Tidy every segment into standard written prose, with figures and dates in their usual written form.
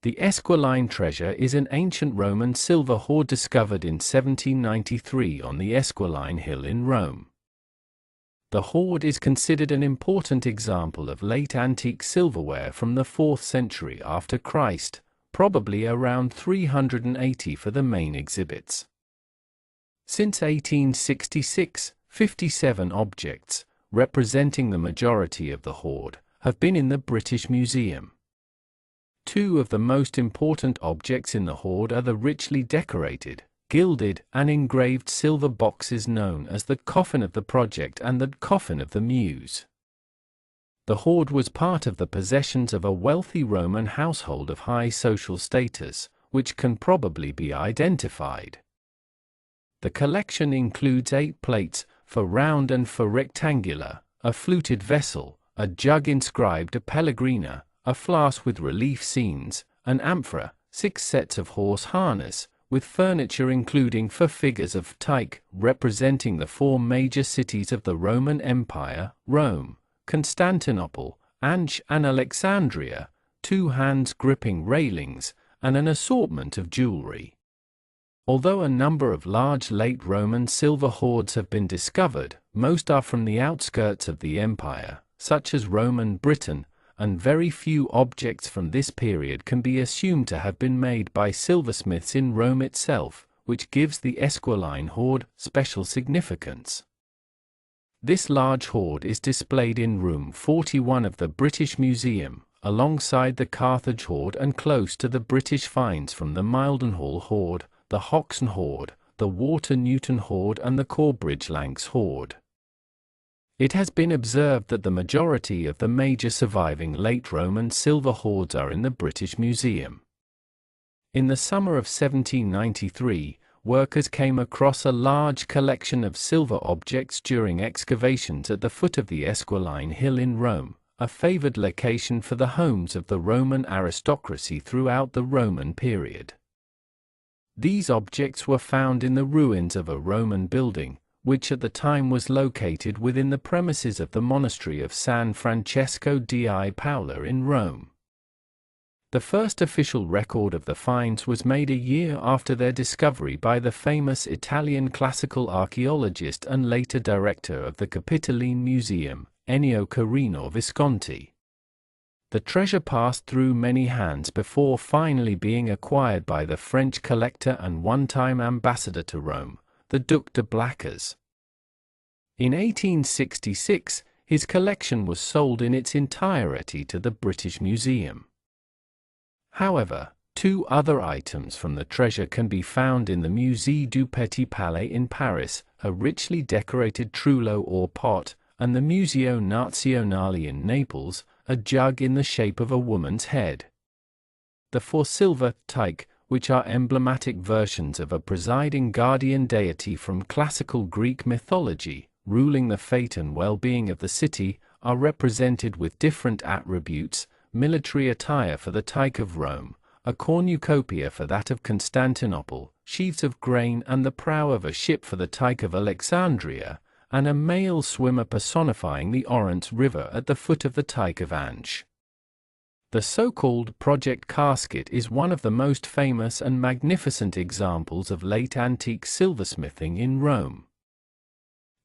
The Esquiline treasure is an ancient Roman silver hoard discovered in 1793 on the Esquiline Hill in Rome. The hoard is considered an important example of late antique silverware from the 4th century after Christ, probably around 380 for the main exhibits. Since 1866, 57 objects, representing the majority of the hoard, have been in the British Museum. Two of the most important objects in the hoard are the richly decorated, gilded, and engraved silver boxes known as the Coffin of the Project and the Coffin of the Muse. The hoard was part of the possessions of a wealthy Roman household of high social status, which can probably be identified. The collection includes 8 plates, for round and for rectangular, a fluted vessel, a jug inscribed a Pelegrina, a flask with relief scenes, an amphora, 6 sets of horse harness, with furniture including 4 figures of Tyche, representing the 4 major cities of the Roman Empire, Rome, Constantinople, Antioch and Alexandria, 2 hands gripping railings, and an assortment of jewelry. Although a number of large late Roman silver hoards have been discovered, most are from the outskirts of the empire, such as Roman Britain, and very few objects from this period can be assumed to have been made by silversmiths in Rome itself, which gives the Esquiline hoard special significance. This large hoard is displayed in room 41 of the British Museum, alongside the Carthage hoard and close to the British finds from the Mildenhall hoard, the Hoxne hoard, the Water-Newton hoard and the Corbridge-Lancs hoard. It has been observed that the majority of the major surviving late Roman silver hoards are in the British Museum. In the summer of 1793, workers came across a large collection of silver objects during excavations at the foot of the Esquiline Hill in Rome, a favored location for the homes of the Roman aristocracy throughout the Roman period. These objects were found in the ruins of a Roman building, which at the time was located within the premises of the monastery of San Francesco di Paola in Rome. The first official record of the finds was made a year after their discovery by the famous Italian classical archaeologist and later director of the Capitoline Museum, Ennio Carino Visconti. The treasure passed through many hands before finally being acquired by the French collector and one-time ambassador to Rome, the Duc de Blacas. In 1866, his collection was sold in its entirety to the British Museum. However, 2 other items from the treasure can be found in the Musée du Petit Palais in Paris, a richly decorated trullo or pot, and the Museo Nazionale in Naples, a jug in the shape of a woman's head. The 4 silver Tyche, which are emblematic versions of a presiding guardian deity from classical Greek mythology, ruling the fate and well-being of the city, are represented with different attributes: military attire for the Tyche of Rome, a cornucopia for that of Constantinople, sheaves of grain and the prow of a ship for the Tyche of Alexandria, and a male swimmer personifying the Orontes River at the foot of the Tyche of Antioch. The so-called Project Casket is one of the most famous and magnificent examples of late antique silversmithing in Rome.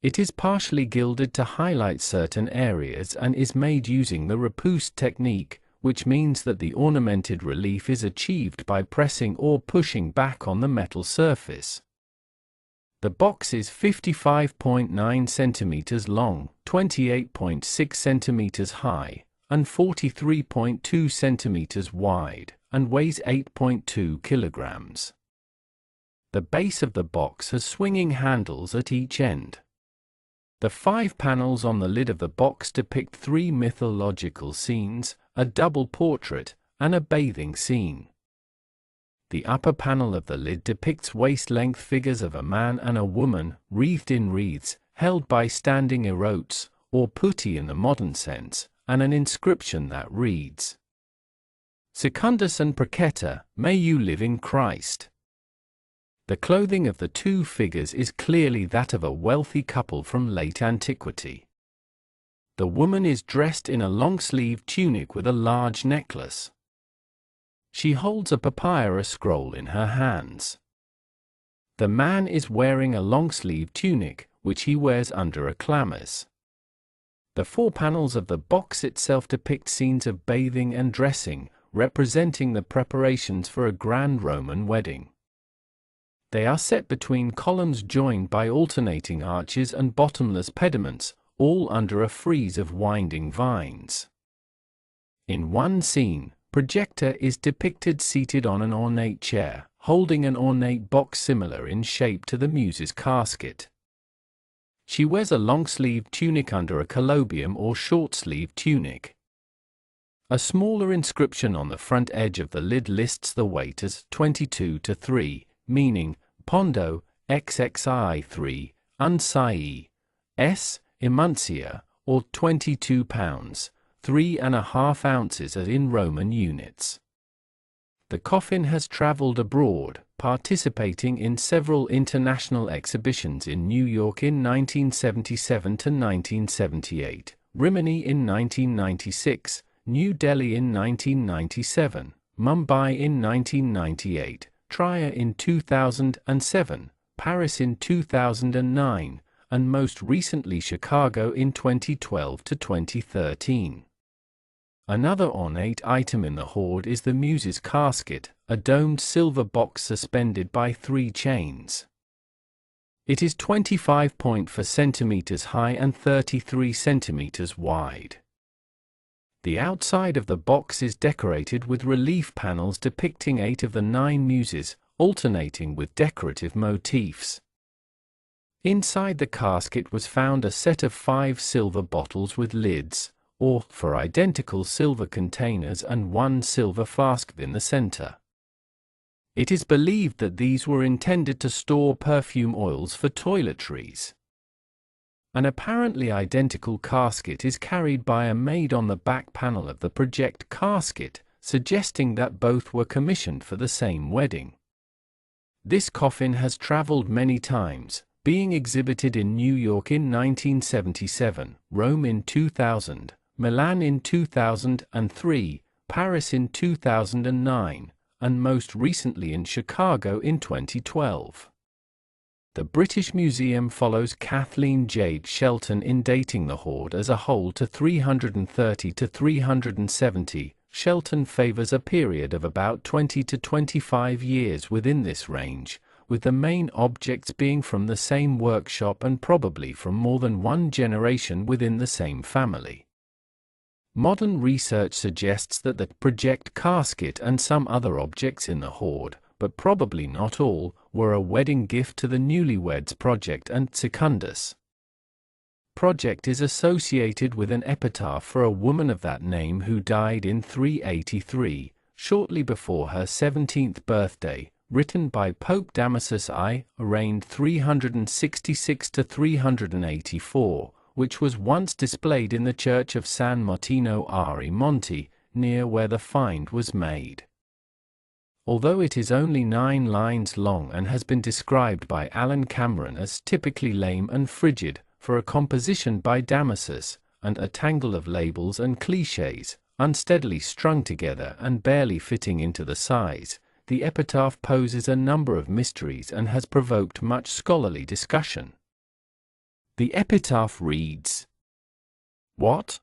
It is partially gilded to highlight certain areas and is made using the repousse technique, which means that the ornamented relief is achieved by pressing or pushing back on the metal surface. The box is 55.9 centimeters long, 28.6 centimeters high, and 43.2 centimeters wide, and weighs 8.2 kilograms. The base of the box has swinging handles at each end. The 5 panels on the lid of the box depict 3 mythological scenes, a double portrait, and a bathing scene. The upper panel of the lid depicts waist-length figures of a man and a woman, wreathed in wreaths, held by standing erotes, or putti in the modern sense, and an inscription that reads, Secundus and Projecta, may you live in Christ. The clothing of the 2 figures is clearly that of a wealthy couple from late antiquity. The woman is dressed in a long-sleeved tunic with a large necklace. She holds a papyrus scroll in her hands. The man is wearing a long-sleeved tunic, which he wears under a chlamys. The 4 panels of the box itself depict scenes of bathing and dressing, representing the preparations for a grand Roman wedding. They are set between columns joined by alternating arches and bottomless pediments, all under a frieze of winding vines. In one scene, Projecta is depicted seated on an ornate chair, holding an ornate box similar in shape to the Muse's casket. She wears a long-sleeved tunic under a colobium or short-sleeved tunic. A smaller inscription on the front edge of the lid lists the weight as 22-3, meaning Pondo, XXI3, Unsai, S, Emuncia, or 22 pounds, 3½ ounces as in Roman units. The coffin has traveled abroad, participating in several international exhibitions in New York in 1977 to 1978, Rimini in 1996, New Delhi in 1997, Mumbai in 1998, Trier in 2007, Paris in 2009, and most recently Chicago in 2012 to 2013. Another ornate item in the hoard is the Muse's casket, a domed silver box suspended by 3 chains. It is 25.4 centimeters high and 33 centimeters wide. The outside of the box is decorated with relief panels depicting 8 of the 9 Muses, alternating with decorative motifs. Inside the casket was found a set of 5 silver bottles with lids, or for identical silver containers, and 1 silver flask in the center. It is believed that these were intended to store perfume oils for toiletries. An apparently identical casket is carried by a maid on the back panel of the Project casket, suggesting that both were commissioned for the same wedding. This coffin has traveled many times, being exhibited in New York in 1977, Rome in 2000, Milan in 2003, Paris in 2009, and most recently in Chicago in 2012. The British Museum follows Kathleen Jade Shelton in dating the hoard as a whole to 330 to 370. Shelton favors a period of about 20 to 25 years within this range, with the main objects being from the same workshop and probably from more than one generation within the same family. Modern research suggests that the Project casket and some other objects in the hoard, but probably not all, were a wedding gift to the newlyweds Project and Secundus. Project is associated with an epitaph for a woman of that name who died in 383, shortly before her 17th birthday, written by Pope Damasus I, reigned 366 to 384, which was once displayed in the church of San Martino ai Monti, near where the find was made. Although it is only 9 lines long and has been described by Alan Cameron as typically lame and frigid, for a composition by Damasus, and a tangle of labels and clichés, unsteadily strung together and barely fitting into the size, the epitaph poses a number of mysteries and has provoked much scholarly discussion. The epitaph reads, "What?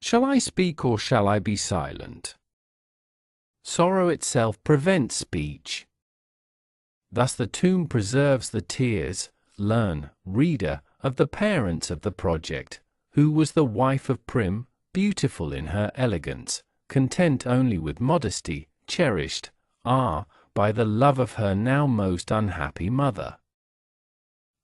Shall I speak or shall I be silent? Sorrow itself prevents speech. Thus the tomb preserves the tears, learn, reader, of the parents of the Project, who was the wife of Prim, beautiful in her elegance, content only with modesty, cherished, by the love of her now most unhappy mother.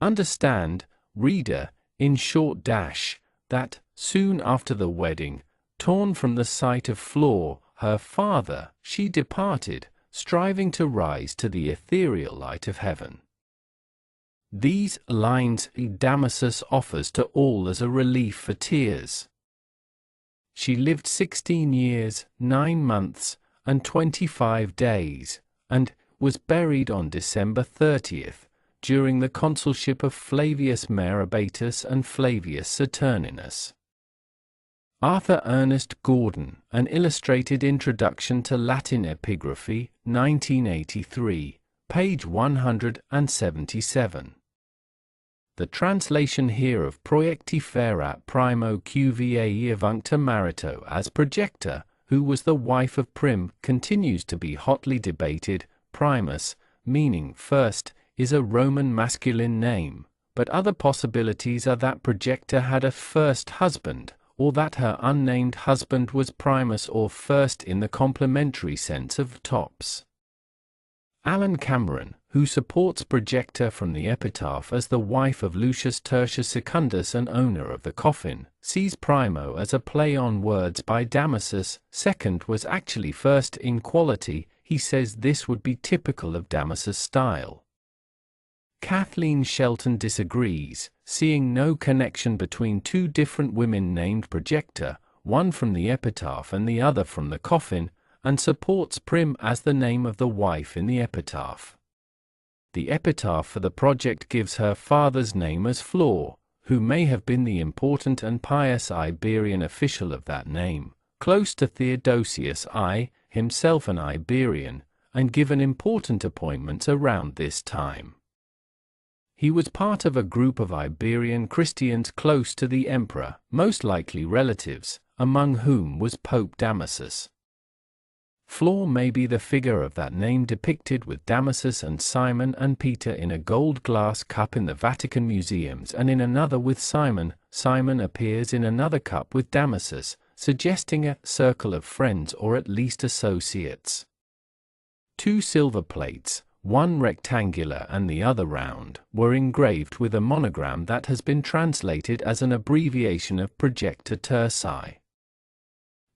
Understand, reader, in short that, soon after the wedding, torn from the sight of Flor, her father, she departed, striving to rise to the ethereal light of heaven." These lines Damasus offers to all as a relief for tears. She lived 16 years, 9 months, and 25 days, and was buried on December 30th, during the consulship of Flavius Merabatus and Flavius Saturninus. Arthur Ernest Gordon, An Illustrated Introduction to Latin Epigraphy, 1983, page 177. The translation here of Projecti ferat primo QVAE evuncta marito as Projecta, who was the wife of Prim, continues to be hotly debated. Primus, meaning first, is a Roman masculine name, but other possibilities are that Projecta had a first husband, or that her unnamed husband was Primus or first in the complementary sense of tops. Alan Cameron, who supports Projecta from the Epitaph as the wife of Lucius Tertius Secundus and owner of the coffin, sees primo as a play on words by Damasus. Second was actually first in quality. He says this would be typical of Damasus' style. Kathleen Shelton disagrees, seeing no connection between two different women named Projecta, one from the Epitaph and the other from the coffin, and supports Prim as the name of the wife in the Epitaph. The Epitaph for the project gives her father's name as Flor, who may have been the important and pious Iberian official of that name, close to Theodosius I, himself an Iberian, and given important appointments around this time. He was part of a group of Iberian Christians close to the emperor, most likely relatives, among whom was Pope Damasus. Flor may be the figure of that name depicted with Damasus and Simon and Peter in a gold glass cup in the Vatican museums and in another with Simon. Simon appears in another cup with Damasus, suggesting a circle of friends or at least associates. Two silver plates, one rectangular and the other round, were engraved with a monogram that has been translated as an abbreviation of Projecta Turcii.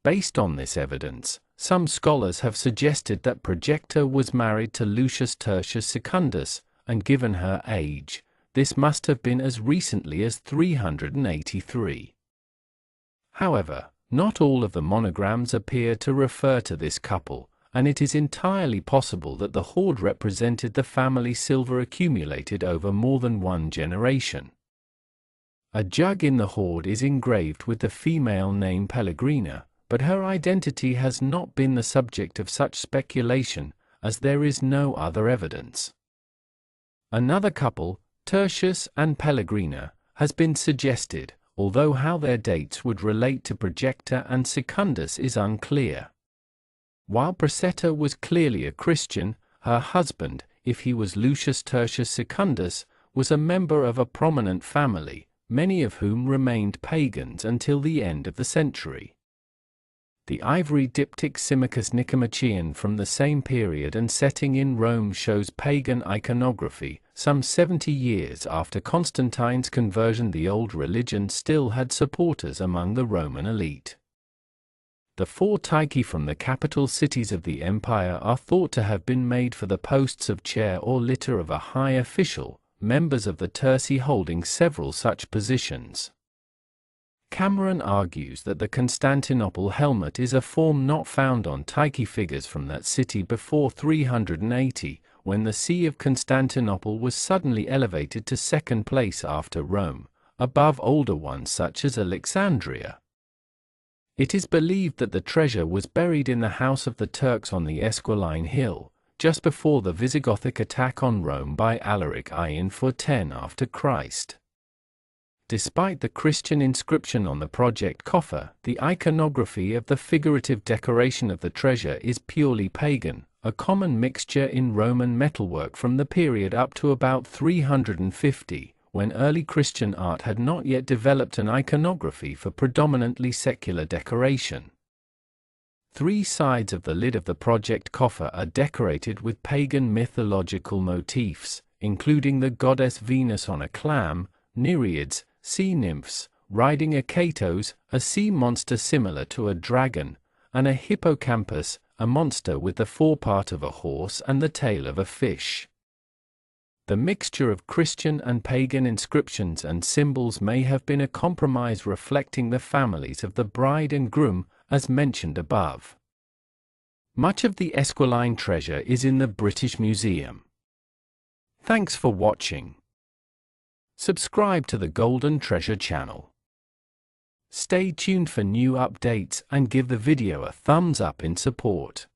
Based on this evidence, some scholars have suggested that Projecta was married to Lucius Tertius Secundus, and given her age, this must have been as recently as 383. However, not all of the monograms appear to refer to this couple, and it is entirely possible that the hoard represented the family silver accumulated over more than one generation. A jug in the hoard is engraved with the female name Pelegrina, but her identity has not been the subject of such speculation, as there is no other evidence. Another couple, Tertius and Pelegrina, has been suggested, although how their dates would relate to Projecta and Secundus is unclear. While Projecta was clearly a Christian, her husband, if he was Lucius Tertius Secundus, was a member of a prominent family, many of whom remained pagans until the end of the century. The ivory diptych Symmachus Nicomachean from the same period and setting in Rome shows pagan iconography. Some 70 years after Constantine's conversion, the old religion still had supporters among the Roman elite. The 4 Tyches from the capital cities of the empire are thought to have been made for the posts of chair or litter of a high official, members of the Turcii holding several such positions. Cameron argues that the Constantinople helmet is a form not found on Tyche figures from that city before 380, when the See of Constantinople was suddenly elevated to second place after Rome, above older ones such as Alexandria. It is believed that the treasure was buried in the house of the Turks on the Esquiline Hill, just before the Visigothic attack on Rome by Alaric I in 410 after Christ. Despite the Christian inscription on the project coffer, the iconography of the figurative decoration of the treasure is purely pagan, a common mixture in Roman metalwork from the period up to about 350, when early Christian art had not yet developed an iconography for predominantly secular decoration. 3 sides of the lid of the project coffer are decorated with pagan mythological motifs, including the goddess Venus on a clam, Nereids, sea nymphs, riding a katos, a sea monster similar to a dragon, and a hippocampus, a monster with the forepart of a horse and the tail of a fish. The mixture of Christian and pagan inscriptions and symbols may have been a compromise reflecting the families of the bride and groom, as mentioned above. Much of the Esquiline treasure is in the British Museum. Thanks for watching. Subscribe to the Golden Treasure channel. Stay tuned for new updates and give the video a thumbs up in support.